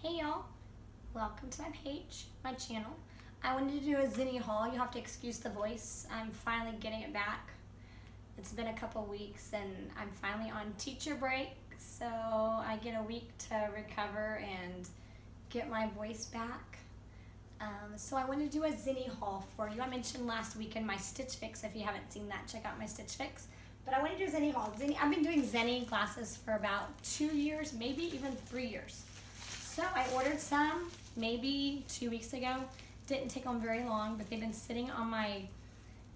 Hey y'all, welcome to my page, my channel. I wanted to do a Zenni haul. You have to excuse the voice. I'm finally getting it back. It's been a couple weeks and I'm finally on teacher break, so I get a week to recover and get my voice back. So I wanted to do a Zenni haul for you. I mentioned last week in my Stitch Fix. If you haven't seen that, check out my Stitch Fix. But I want to do a Zenni haul. I've been doing Zenni glasses for about 2 years, maybe even 3 years. So I ordered some maybe 2 weeks ago. Didn't take them very long, but they've been sitting on my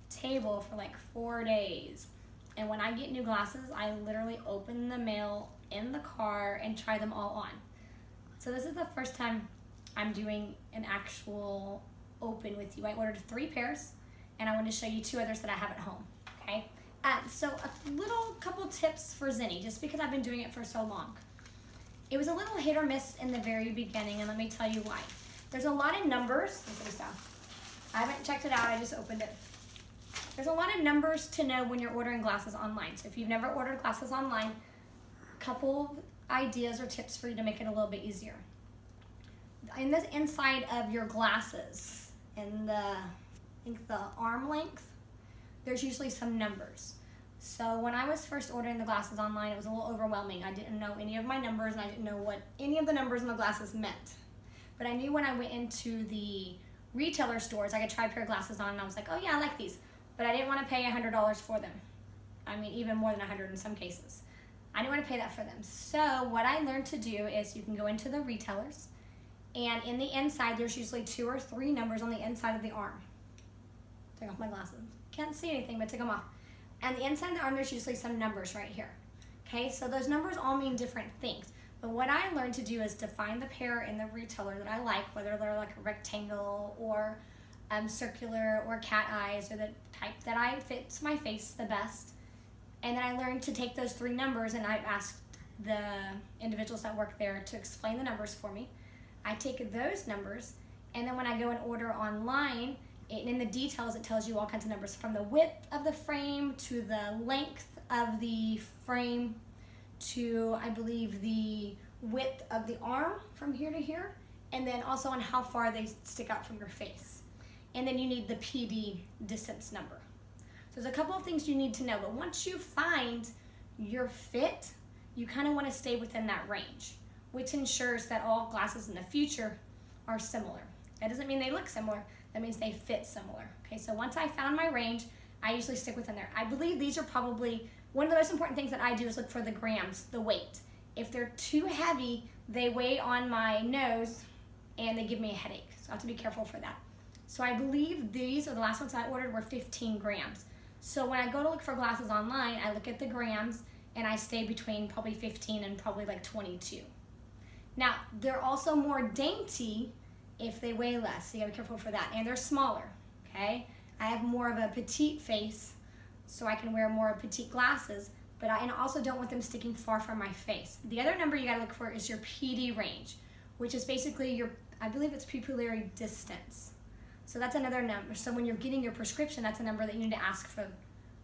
table for like 4 days. And when I get new glasses, I literally open the mail in the car and try them all on. So this is the first time I'm doing an actual open with you. I ordered 3 pairs, and I want to show you 2 others that I have at home, okay? So a couple tips for Zenni, just because I've been doing it for so long. It was a little hit or miss in the very beginning, and let me tell you why. There's a lot of numbers. I haven't checked it out, I just opened it. There's a lot of numbers to know when you're ordering glasses online. So if you've never ordered glasses online, a couple ideas or tips for you to make it a little bit easier. In the inside of your glasses, in I think the arm length, there's usually some numbers. So when I was first ordering the glasses online, it was a little overwhelming. I didn't know any of my numbers, and I didn't know what any of the numbers in the glasses meant. But I knew when I went into the retailer stores, I could try a pair of glasses on, and I was like, oh yeah, I like these. But I didn't want to pay $100 for them. I mean, even more than 100 in some cases. I didn't want to pay that for them. So what I learned to do is you can go into the retailers, and in the inside, there's usually 2 or 3 numbers on the inside of the arm. Take off my glasses. Can't see anything, but take them off. And the inside of the arm, there's usually some numbers right here. Okay, so those numbers all mean different things. But what I learned to do is to find the pair in the retailer that I like, whether they're like a rectangle or circular or cat eyes, or the type that fits my face the best. And then I learned to take those 3 numbers, and I asked the individuals that work there to explain the numbers for me. I take those numbers, and then when I go and order online, in the details, it tells you all kinds of numbers, from the width of the frame to the length of the frame to, I believe, the width of the arm from here to here, and then also on how far they stick out from your face. And then you need the PD distance number. So there's a couple of things you need to know, but once you find your fit, you kind of want to stay within that range, which ensures that all glasses in the future are similar. That doesn't mean they look similar. That means they fit similar. Okay, so once I found my range, I usually stick within there. I believe these are probably, one of the most important things that I do is look for the grams, the weight. If they're too heavy, they weigh on my nose and they give me a headache. So I have to be careful for that. So I believe these, or the last ones I ordered, were 15 grams. So when I go to look for glasses online, I look at the grams and I stay between probably 15 and probably like 22. Now, they're also more dainty if they weigh less, so you gotta be careful for that. And they're smaller, okay? I have more of a petite face, so I can wear more petite glasses, but I also don't want them sticking far from my face. The other number you gotta look for is your PD range, which is basically your, I believe it's pupillary distance. So that's another number. So when you're getting your prescription, that's a number that you need to ask for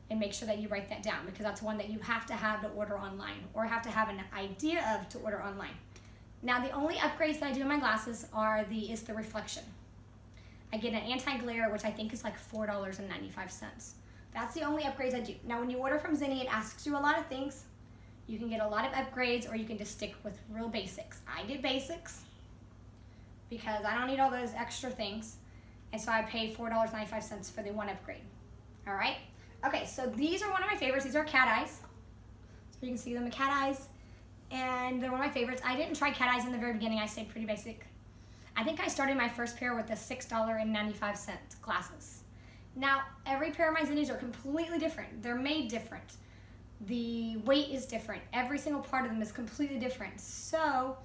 and make sure that you write that down, because that's one that you have to have to order online, or have to have an idea of to order online. Now, the only upgrades that I do in my glasses is the reflection. I get an anti-glare, which I think is like $4.95. That's the only upgrades I do. Now, when you order from Zenni, it asks you a lot of things. You can get a lot of upgrades, or you can just stick with real basics. I get basics because I don't need all those extra things. And so I pay $4.95 for the 1 upgrade. All right? Okay, so these are one of my favorites. These are cat eyes. So you can see them, cat eyes. And they're one of my favorites. I didn't try cat eyes in the very beginning. I stayed pretty basic. I think I started my first pair with the $6.95 glasses. Now, every pair of my Zennis are completely different. They're made different. The weight is different. Every single part of them is completely different. So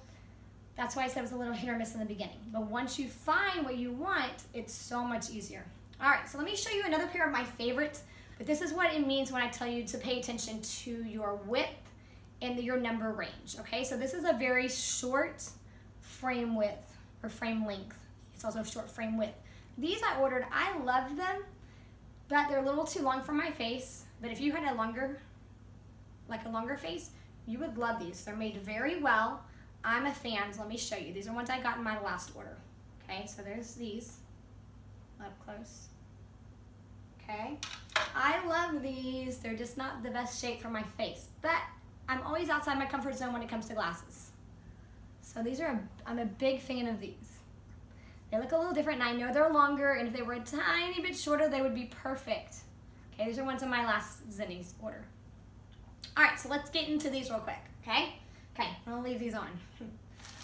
that's why I said it was a little hit or miss in the beginning. But once you find what you want, it's so much easier. All right, so let me show you another pair of my favorites. But this is what it means when I tell you to pay attention to your width and your number range, okay? So this is a very short frame width, or frame length. It's also a short frame width. These I ordered, I love them, but they're a little too long for my face. But if you had a longer face, you would love these. They're made very well. I'm a fan, so let me show you. These are ones I got in my last order. Okay, so there's these up close. Okay, I love these. They're just not the best shape for my face, but I'm always outside my comfort zone when it comes to glasses. So these are, I'm a big fan of these. They look a little different, and I know they're longer, and if they were a tiny bit shorter, they would be perfect. Okay, these are ones in my last Zenni's order. All right, so let's get into these real quick, okay? Okay, I'm gonna leave these on.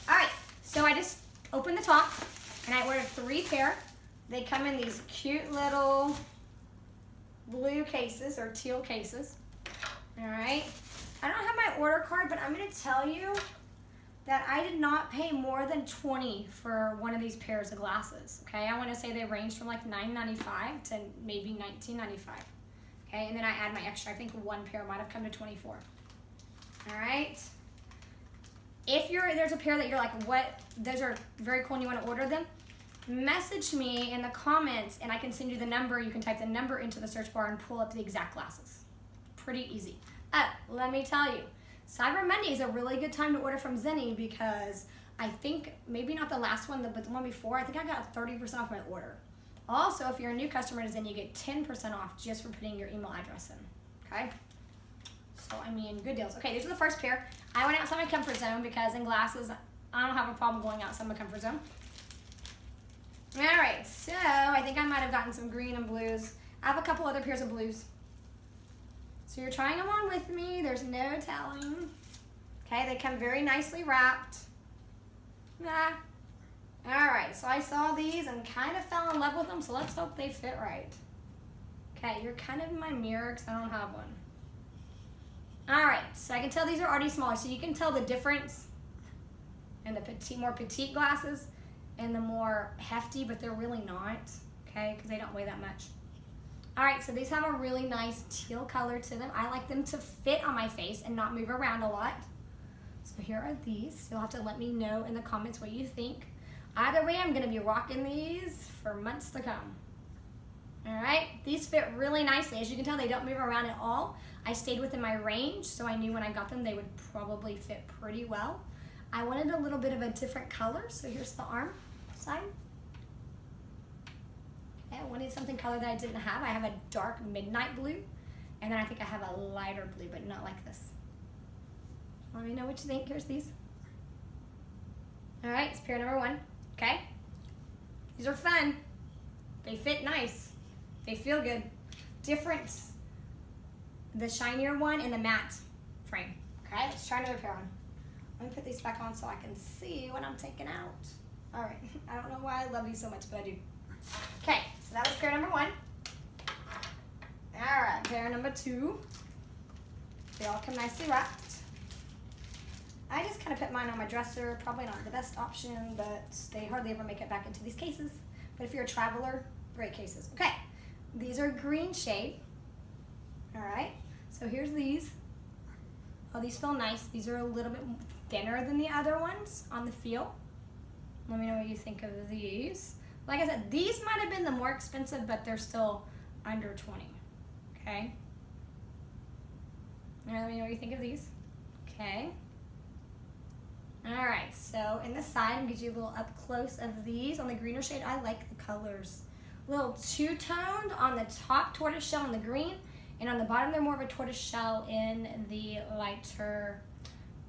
All right, so I just opened the top, and I ordered 3 pair. They come in these cute little blue cases, or teal cases. All right, I don't have my order card, but I'm gonna tell you that I did not pay more than $20 for one of these pairs of glasses, okay? I wanna say they range from like $9.95 to maybe $19.95, okay? And then I add my extra, I think one pair might have come to $24. All right? If there's a pair that you're like, what, those are very cool and you wanna order them, message me in the comments and I can send you the number. You can type the number into the search bar and pull up the exact glasses. Pretty easy. Let me tell you, Cyber Monday is a really good time to order from Zenni because I think, maybe not the last one, but the one before, I think I got 30% off my order. Also, if you're a new customer to Zenni, you get 10% off just for putting your email address in, okay? So, I mean, good deals. Okay, these are the first pair. I went outside my comfort zone because in glasses, I don't have a problem going outside my comfort zone. All right, so I think I might have gotten some green and blues. I have a couple other pairs of blues. So you're trying them on with me. There's no telling. Okay, they come very nicely wrapped. Nah. All right, so I saw these and kind of fell in love with them, so let's hope they fit right. Okay, you're kind of in my mirror because I don't have one. All right, so I can tell these are already smaller, so you can tell the difference in the more petite glasses and the more hefty, but they're really not, okay, because they don't weigh that much. All right, so these have a really nice teal color to them. I like them to fit on my face and not move around a lot. So here are these. You'll have to let me know in the comments what you think. Either way, I'm gonna be rocking these for months to come. All right, these fit really nicely. As you can tell, they don't move around at all. I stayed within my range, so I knew when I got them, they would probably fit pretty well. I wanted a little bit of a different color, so here's the arm side. I wanted something color that I didn't have. I have a dark midnight blue, and then I think I have a lighter blue, but not like this. Let me know what you think. Here's these. All right, it's pair number 1, okay? These are fun. They fit nice. They feel good. Different, the shinier one and the matte frame, okay? Let's try another pair on. Let me put these back on so I can see what I'm taking out. All right, I don't know why I love these so much, but I do. Okay, so that was pair number 1. All right, pair number 2. They all come nicely wrapped. I just kind of put mine on my dresser. Probably not the best option, but they hardly ever make it back into these cases. But if you're a traveler, great cases. Okay, these are green shade. All right, so here's these. Oh, these feel nice. These are a little bit thinner than the other ones on the feel. Let me know what you think of these. Like I said, these might have been the more expensive, but they're still under 20, okay? All right, let me know what you think of these. Okay. All right, so in the side, I'm gonna give you a little up close of these. On the greener shade, I like the colors. A little two-toned on the top, tortoise shell in the green, and on the bottom, they're more of a tortoise shell in the lighter,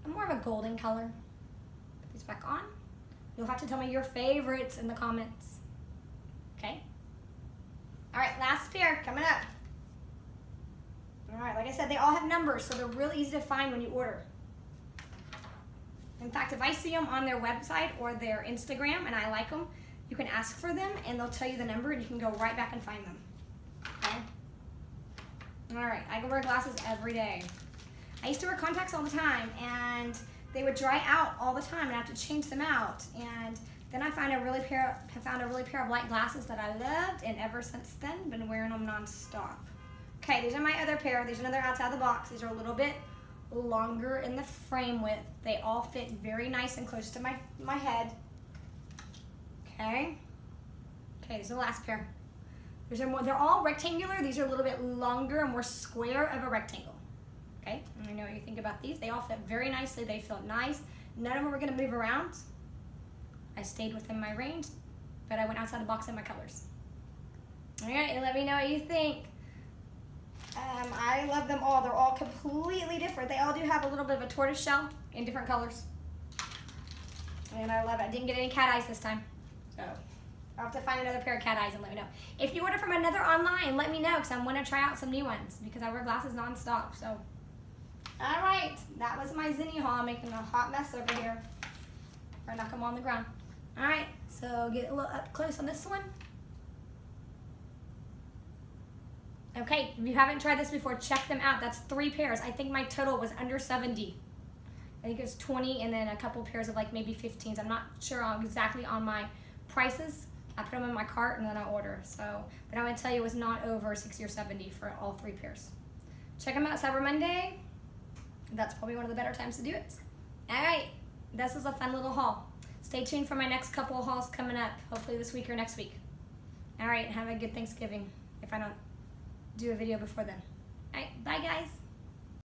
more of a golden color. Put these back on. You'll have to tell me your favorites in the comments. Okay? All right, last pair coming up. All right, like I said, they all have numbers, so they're really easy to find when you order. In fact, if I see them on their website or their Instagram and I like them, you can ask for them and they'll tell you the number and you can go right back and find them. Okay? All right, I wear glasses every day. I used to wear contacts all the time and they would dry out all the time and I have to change them out. And then I found a really pair of light glasses that I loved, and ever since then, been wearing them nonstop. Okay, these are my other pair. These are another outside the box. These are a little bit longer in the frame width. They all fit very nice and close to my head. Okay. Okay, these are the last pair. They're all rectangular. These are a little bit longer and more square of a rectangle. Okay, let me know what you think about these. They all fit very nicely. They feel nice. None of them were gonna move around. I stayed within my range, but I went outside the box in my colors. All right, and let me know what you think. I love them all. They're all completely different. They all do have a little bit of a tortoise shell in different colors. And I love it. I didn't get any cat eyes this time. So I'll have to find another pair of cat eyes and let me know. If you order from another online, let me know because I want to try out some new ones because I wear glasses nonstop. So, all right. That was my Zenni haul. I'm making a hot mess over here. Or knock them on the ground. All right. So get a little up close on this one. Okay, if you haven't tried this before, check them out. That's 3 pairs. I think my total was under 70. I think it was 20 and then a couple pairs of like maybe 15s. I'm not sure exactly on my prices. I put them in my cart and then I order. So, but I'm gonna tell you it was not over 60 or 70 for all 3 pairs. Check them out Cyber Monday. That's probably one of the better times to do it. All right, this was a fun little haul. Stay tuned for my next couple of hauls coming up, hopefully this week or next week. All right, have a good Thanksgiving if I don't do a video before then. All right, bye guys.